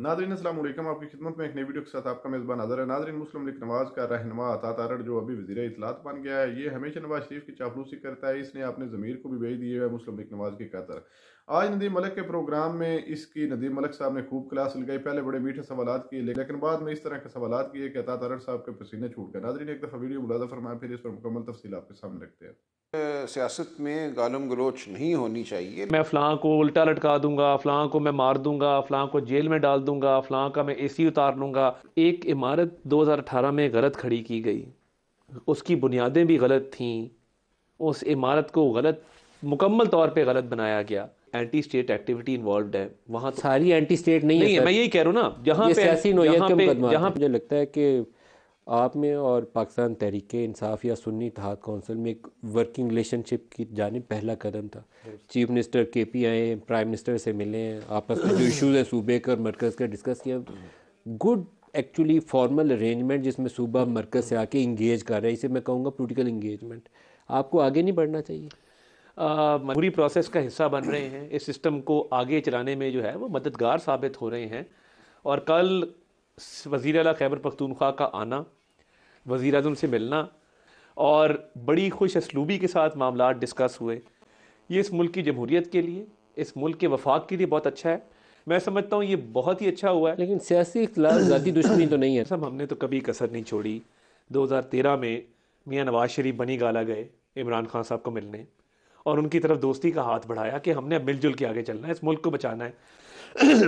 Nadreen अस्सलाम वालेकुम। आपकी खिदमत में एक नई वीडियो के साथ आपका मेज़बान हाज़िर है। नादरीन, मुस्लिम लीग नवाज़ का रहनुमा अता तारड़ जो अभी वज़ीर इत्तलात बन गया है, ये हमेशा नवाज शरीफ की चापलूसी करता है। इसने अपने ज़मीर को भी भेज दिए है मुस्लिम लीग नवाज़ की खातर। आज नदीम मलिक के प्रोग्राम में इसकी नदीम मलिक साहब ने खूब क्लास लगाई। पहले बड़े मीठे सवालात किए, लेकिन बाद में इस तरह के सवालात किए कि अता तारड़ साहब के पसीने छूट गए। नादरीन, एक दफ़ा वीडियो मुलाज़ा फरमाएं, फिर इस पर मुकम्मल तफसील आपके सामने रखते हैं। सियासत में गालम गलोच नहीं होनी चाहिए। मैं फ़लाँ को उल्टा लटका दूंगा, फ़लाँ को मैं मार दूंगा, फ़लाँ को जेल में डाल दूंगा, फ़लाँ का मैं एसी उतार लूँगा। एक इमारत 2018 में गलत खड़ी की गई, उसकी बुनियादें भी गलत थीं, उस इमारत को गलत मुकम्मल तौर पे गलत बनाया गया। एंटी स्टेट एक्टिविटी इन्वॉल्व है वहाँ तो सारी एंटी स्टेट नहीं नहीं है। मैं यही कह रहा हूँ ना, जहाँ ये पे सियासी नोयत के मुकदमा जहाँ मुझे लगता है कि आप में और पाकिस्तान तहरीक इंसाफ या सुन्नी इत्तेहाद कौंसिल में एक वर्किंग रिलेशनशिप की जानिब पहला कदम था। चीफ मिनिस्टर KP आए, प्राइम मिनिस्टर से मिले हैं, आपस में जो इशूज़ हैं सूबे के और मरकज़ का डिस्कस किया। गुड एक्चुअली फॉर्मल अरेंजमेंट जिसमें सूबा मरकज़ से आके इंगेज कर रहा है, इसे मैं कहूँगा पोलिटिकल इंगेजमेंट। आपको आगे नहीं बढ़ना चाहिए। पूरी प्रोसेस का हिस्सा बन रहे हैं, इस सिस्टम को आगे चलाने में जो है वो मददगार साबित हो रहे हैं। और कल वज़ीर आला खैबर पख्तूनख्वा का आना, वज़ीर आज़म से मिलना और बड़ी खुश असलूबी के साथ मामला डिस्कस हुए, ये इस मुल्क की जमहूरियत के लिए, इस मुल्क के वफाक के लिए बहुत अच्छा है। मैं समझता हूँ ये बहुत ही अच्छा हुआ है। लेकिन सियासी इख्तिलाफ ज़ाती दुश्मनी तो नहीं है। सब हमने तो कभी कसर नहीं छोड़ी। 2013 में मियाँ नवाज शरीफ बनी गाला गए इमरान खान साहब को मिलने और उनकी तरफ दोस्ती का हाथ बढ़ाया कि हमने अब मिलजुल के आगे चलना है, इस मुल्क को बचाना है।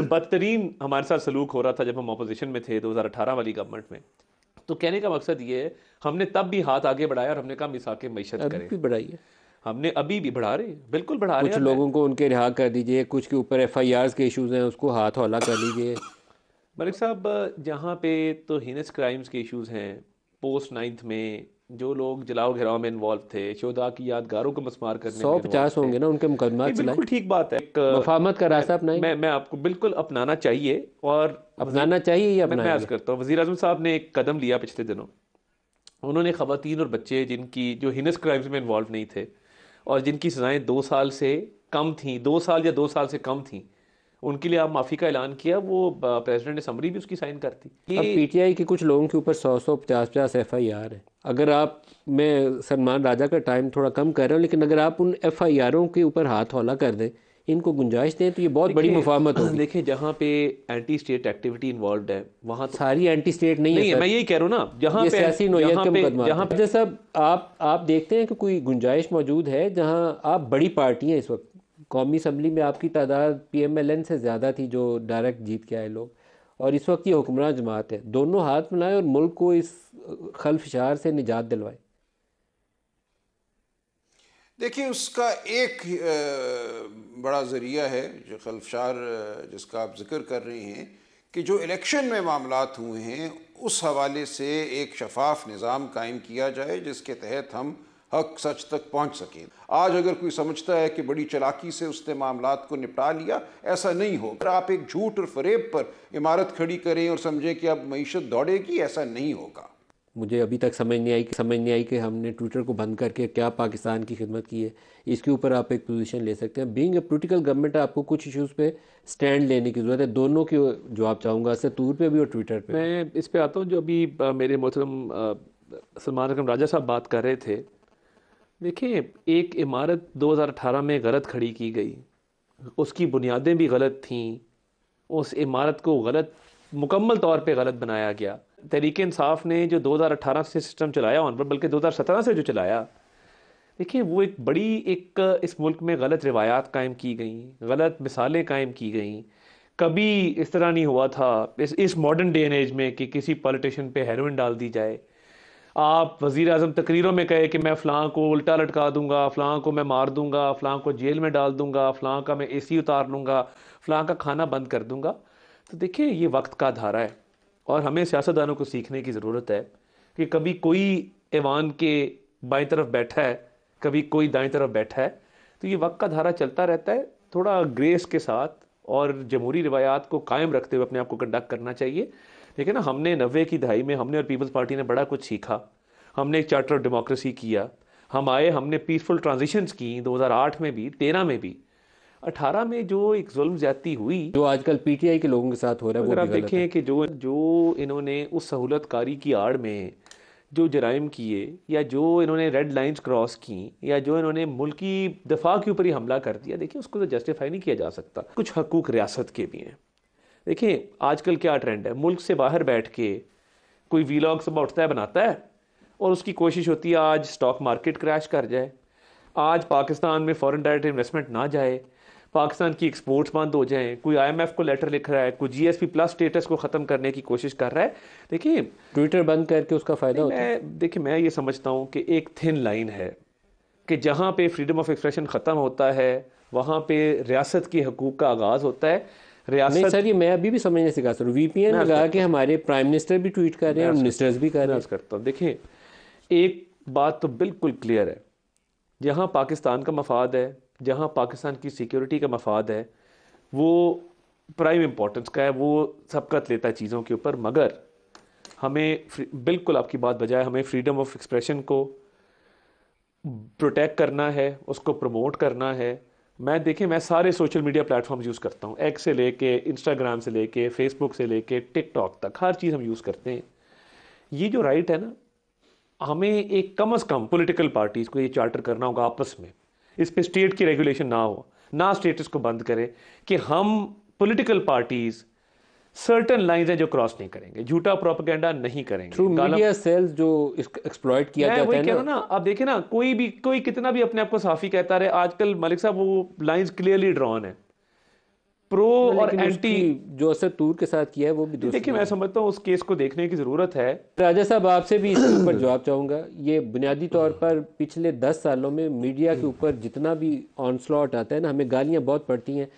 बदतरीन हमारे साथ सलूक हो रहा था जब हम अपोजिशन में थे 2018 वाली गवर्नमेंट में। तो कहने का मकसद ये है, हमने तब भी हाथ आगे बढ़ाया और हमने कहा मिसाके मईशत अभी करें। भी बढ़ाइए, हमने अभी भी बढ़ा रहे, बिल्कुल बढ़ा रहे कुछ हैं। लोगों को उनके रिहा कर दीजिए, कुछ के ऊपर FIRs के इश्यूज हैं उसको हाथ हौला कर लीजिए। मलिक साहब, जहाँ पे तो हीनस क्राइम्स के इश्यूज हैं, पोस्ट 9th में जो लोग जलाओ घिराव में इन्वॉल्व थे, शोधा की यादगारों को मस्मार करने में 150 होंगे ना उनके मुकदमा चलाए। बिल्कुल ठीक बात है। मफाहमत का रास्ता अपनाएं। मैं आपको बिल्कुल अपनाना चाहिए और अपनाना चाहिए या मैं अर्ज अपनाएंगे। करता हूँ, वज़ीर आज़म साहब ने एक कदम लिया पिछले दिनों। उन्होंने ख़वातीन और बच्चे जिनकी जो हिनस क्राइम्स में इन्वॉल्व नहीं थे और जिनकी सज़ाएं 2 साल से कम थी, 2 साल या 2 साल से कम थी, उनके लिए आप माफ़ी का ऐलान किया। वो प्रेसिडेंट ने समरी भी उसकी साइन करती। अब PTI के कुछ लोगों के ऊपर 100 50 FIR है। अगर आप, मैं सलमान राजा का टाइम थोड़ा कम कर रहा हूँ, लेकिन अगर आप उन FIRों के ऊपर हाथ हौला कर दें, इनको गुंजाइश दें, तो ये बहुत बड़ी मुफाहमत होगी। देखिए, जहाँ पे एंटी स्टेट एक्टिविटी इन्वॉल्व है वहाँ तो सारी एंटी स्टेट नहीं है। मैं यही कह रहा हूँ ना, जहाँ पे सियासी नोयत के मुकदमा जहाँ पे सब आप देखते हैं कि कोई गुंजाइश मौजूद है जहाँ आप बड़ी पार्टी हैं। इस वक्त कौमी असम्बली में आपकी तादाद PMLN से ज़्यादा थी जो डायरेक्ट जीत के आए लोग, और इस वक्त ये हुक्मरान जमात है। दोनों हाथ मिलाएं और मुल्क को इस खलफशार से निजात दिलवाएं। देखिए, उसका एक बड़ा ज़रिया है जो खलफशार जिसका आप जिक्र कर रहे हैं कि जो इलेक्शन में मामलात हुए हैं उस हवाले से एक शफाफ निज़ाम कायम किया जाए जिसके तहत हम हक सच तक पहुंच सकें। आज अगर कोई समझता है कि बड़ी चालाकी से उसने मामलात को निपटा लिया, ऐसा नहीं हो। अगर आप एक झूठ और फरेब पर इमारत खड़ी करें और समझें कि अब मईशत दौड़ेगी, ऐसा नहीं होगा। मुझे अभी तक समझ नहीं आई कि हमने ट्विटर को बंद करके क्या पाकिस्तान की खिदमत की है। इसके ऊपर आप एक पोजीशन ले सकते हैं। बीइंग ए पॉलिटिकल गवर्नमेंट आपको कुछ इश्यूज़ पे स्टैंड लेने की ज़रूरत है। दोनों की जवाब चाहूँगा, सतूर पे भी और ट्विटर पे। मैं इस पे आता हूँ जो अभी मेरे मोहतरम सलमान अकरम राजा साहब बात कर रहे थे। देखिए, एक इमारत 2018 में गलत खड़ी की गई, उसकी बुनियादें भी गलत थीं, उस इमारत को गलत मुकम्मल तौर पे गलत बनाया गया। तहरीक इंसाफ ने जो 2018 से सिस्टम चलाया ऑन, बल्कि 2017 से जो चलाया, देखिए वो एक बड़ी इस मुल्क में गलत रिवायात कायम की गई, गलत मिसालें कायम की गई। कभी इस तरह नहीं हुआ था इस मॉडर्न डे एंड एज में कि किसी पॉलिटिशियन पे हेरोइन डाल दी जाए। आप वज़ीर आज़म तकरीरों में कहे कि मैं फ़लाँ को उल्टा लटका दूंगा, फ़लाँ को मैं मार दूंगा, फ़लाँ को जेल में डाल दूंगा, फ़लाँ का मैं एसी उतार लूँगा, फ़लाँ का खाना बंद कर दूंगा। तो देखिए, ये वक्त का धारा है और हमें सियासतदानों को सीखने की ज़रूरत है कि कभी कोई ऐवान के बाईं तरफ बैठा है, कभी कोई दाईं तरफ बैठा है, तो ये वक्त का धारा चलता रहता है। थोड़ा ग्रेस के साथ और जमहूरी रिवायात को कायम रखते हुए अपने आप को कंडक्ट करना चाहिए। देखिए ना, हमने 90 की दहाई में हमने और पीपल्स पार्टी ने बड़ा कुछ सीखा। हमने एक चार्टर ऑफ डेमोक्रेसी किया, हम आए, हमने पीसफुल ट्रांजिशंस की 2008 में भी, 13 में भी। 18 में जो एक जुल्म ज्यादती हुई, जो आजकल पीटीआई के लोगों के साथ हो रहा है, वो अगर आप भी गलत है। देखें कि जो इन्होंने उस सहूलतकारी की आड़ में जो जराइम किए, या जो इन्होंने रेड लाइंस क्रॉस की, या जो इन्होंने मुल्की दफा के ऊपर ही हमला कर दिया, देखिए उसको तो जस्टिफाई नहीं किया जा सकता। कुछ हकूक रियासत के भी हैं। देखिए आजकल क्या ट्रेंड है, मुल्क से बाहर बैठ के कोई वीलॉग सुबह उठता है बनाता है और उसकी कोशिश होती है आज स्टॉक मार्केट क्रैश कर जाए, आज पाकिस्तान में फॉरेन डायरेक्ट इन्वेस्टमेंट ना जाए, पाकिस्तान की एक्सपोर्ट्स बंद हो जाएं, कोई आईएमएफ को लेटर लिख रहा है, कोई जीएसपी प्लस स्टेटस को ख़त्म करने की कोशिश कर रहा है। देखिए ट्विटर बंद करके उसका फ़ायदा होता है। मैं ये समझता हूँ कि एक थिन लाइन है कि जहाँ पे फ्रीडम ऑफ एक्सप्रेशन ख़त्म होता है वहाँ पे रियासत के हकूक़ का आगाज़ होता है। नहीं रियासत सर, ये मैं अभी भी समझने से कहा सर, वीपीएन मैं लगा के हमारे प्राइम मिनिस्टर भी ट्वीट कर रहे हैं और मिनिस्टर्स भी कर रहे मैं हैं। अर्ज़ करता हूँ, देखिए एक बात तो बिल्कुल क्लियर है, जहाँ पाकिस्तान का मफाद है, जहाँ पाकिस्तान की सिक्योरिटी का मफाद है, वो प्राइम इम्पोर्टेंस का है, वो सबकत लेता है चीज़ों के ऊपर। मगर हमें बिल्कुल आपकी बात बजाय हमें फ्रीडम ऑफ एक्सप्रेशन को प्रोटेक्ट करना है, उसको प्रमोट करना है। मैं सारे सोशल मीडिया प्लेटफॉर्म यूज़ करता हूँ, एक्स से लेके इंस्टाग्राम से लेके फेसबुक से लेके टिकटॉक तक, हर चीज़ हम यूज़ करते हैं। ये जो राइट है ना, हमें एक कम से कम पॉलिटिकल पार्टीज़ को ये चार्टर करना होगा आपस में, इस पे स्टेट की रेगुलेशन ना हो, ना स्टेटस को बंद करें कि हम पॉलिटिकल पार्टीज़ सर्टन लाइंस हैं जो क्रॉस नहीं करेंगे, झूठा प्रोपेगेंडा नहीं करेंगे। थ्रू मीडिया सेल्स जो एक्सप्लॉइट किया मैं जाता वही है कह रहा ना। हूं ना, आप देखिए ना, कोई कितना भी अपने आप को साफी कहता रहे, आजकल मलिक साहब वो लाइंस क्लियरली ड्रॉन है, प्रो और लेकिन एंटी। उसकी जो असर तूर के साथ किया है वो भी दुरुस्त देखिए नहीं मैं है। समझता हूँ उस केस को देखने की ज़रूरत है। राजा साहब, आपसे भी इसके ऊपर जवाब चाहूँगा। ये बुनियादी तौर पर पिछले 10 सालों में मीडिया के ऊपर जितना भी ऑनस्लॉट आता है ना, हमें गालियाँ बहुत पड़ती हैं।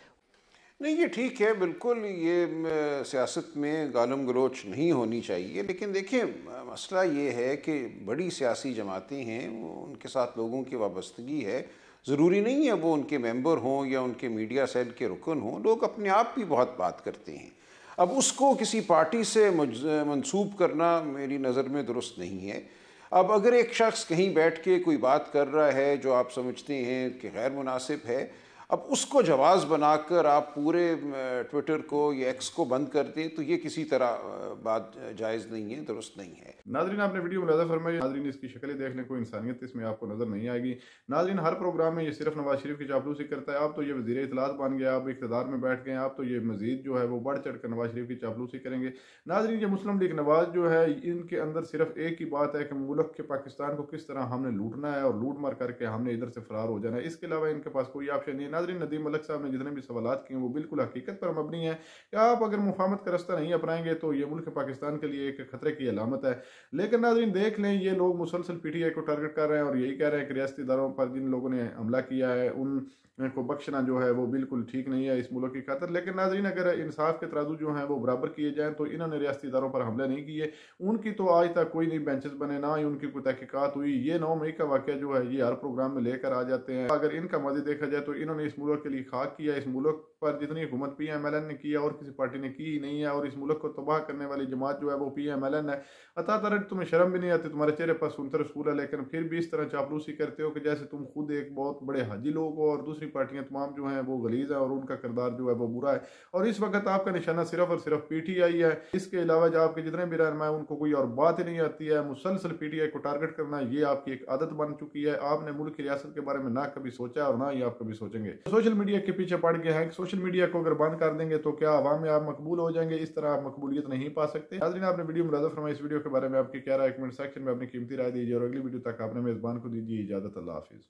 नहीं, ये ठीक है, बिल्कुल ये सियासत में गालम गलोच नहीं होनी चाहिए, लेकिन देखिए मसला ये है कि बड़ी सियासी जमातें हैं, उनके साथ लोगों की वाबस्तगी है। ज़रूरी नहीं है वो उनके मेंबर हों या उनके मीडिया सेल के रुकन हों, लोग अपने आप भी बहुत बात करते हैं। अब उसको किसी पार्टी से मंसूब करना मेरी नज़र में दुरुस्त नहीं है। अब अगर एक शख्स कहीं बैठ के कोई बात कर रहा है जो आप समझते हैं कि गैर मुनासिब है, अब उसको जवाज़ बनाकर आप पूरे ट्विटर को या एक्स को बंद कर दें, तो ये किसी तरह बात जायज़ नहीं है, दुरुस्त नहीं है। नाजरीन, आपने वीडियो मुलाजा फरमाई। नाजरीन, इसकी शक्लें देखने को इंसानियत इसमें आपको नजर नहीं आएगी। नाजरीन, हर प्रोग्राम में ये सिर्फ नवाज शरीफ की चापलूसी करता है। आप तो ये वज़ीर इत्तलात बन गया, आप इक़्तिदार में बैठ गए, आप तो ये मजीद जो है वो बढ़ चढ़ कर नवाज शरीफ की चापलूसी करेंगे। नाजरीन, ये मुस्लिम लीग नवाज जो है, इनके अंदर सिर्फ एक ही बात है कि मुल्क के पाकिस्तान को किस तरह हमने लूटना है और लूट मार करके हमने इधर से फरार हो जाना है। इसके अलावा इनके पास कोई ऑप्शन नहीं है। नाजरीन, नदीम मलिक साहब ने जितने भी सवालात किए वो बिल्कुल हकीकत पर मबनी है कि आप अगर मुफाहमत का रास्ता नहीं अपनाएंगे तो ये मुल्क पाकिस्तान के लिए एक खतरे की अलामत है। लेकिन नाजरीन देख लें, ये लोग मुसलसल पीटीआई को टारगेट कर रहे हैं और यही कह रहे हैं कि रियासती इदारों पर जिन लोगों ने हमला किया है उनको बख्शना जो है वो बिल्कुल ठीक नहीं है इस मुल्क की खातिर। लेकिन नाजरीन, अगर इंसाफ के तराजू जो हैं वो बराबर किए जाएं तो इन्होंने रियासती इदारों पर हमले नहीं किए, उनकी तो आज तक कोई नहीं बेंचेस बने, ना ही उनकी कोई तहकीकात हुई। ये 9 मई का वाक़या जो है ये हर प्रोग्राम में लेकर आ जाते हैं। अगर इनका मादी देखा जाए तो इन्होंने इस मुल्क के लिए खाक किया, इस मुल्क पर जितनी हुकूमत PMLN ने किया और किसी पार्टी ने की ही नहीं है। और इस मुल्क को तबाह करने वाली जमात जो है वो PMLN है। अता तरह तुम्हें शर्म भी नहीं आती, तुम्हारे चेहरे पर सुनतर स्कूल है, लेकिन फिर भी इस तरह चापलूसी करते हो कि जैसे तुम खुद एक बहुत बड़े हाजी लोग हो और दूसरी पार्टियां तमाम जो हैं वो गलीज है और उनका किरदार जो है वो बुरा है। और इस वक्त आपका निशाना सिर्फ और सिर्फ PTI है। इसके अलावा जो आपके जितने भी रहनुमा है उनको कोई और बात ही नहीं आती है। मुसलसल PTI को टारगेट करना ये आपकी एक आदत बन चुकी है। आपने मुल्क की रियासत के बारे में ना कभी सोचा और ना ही आप कभी सोचेंगे। सोशल मीडिया के पीछे पड़ गए हैं। सोशल मीडिया को अगर बंद कर देंगे तो क्या आवाम में आप मकबूल हो जाएंगे? इस तरह आप मकबूलियत नहीं पा सकते। नाज़रीन, आपने वीडियो मुलाजा फरमाई। इस वीडियो के बारे में आपकी क्या राय, कमेंट सेक्शन में अपनी कीमती राय दीजिए और अगली वीडियो तक आपने मेजबान को दीजिए इजाजत। अल्लाह हाफिज।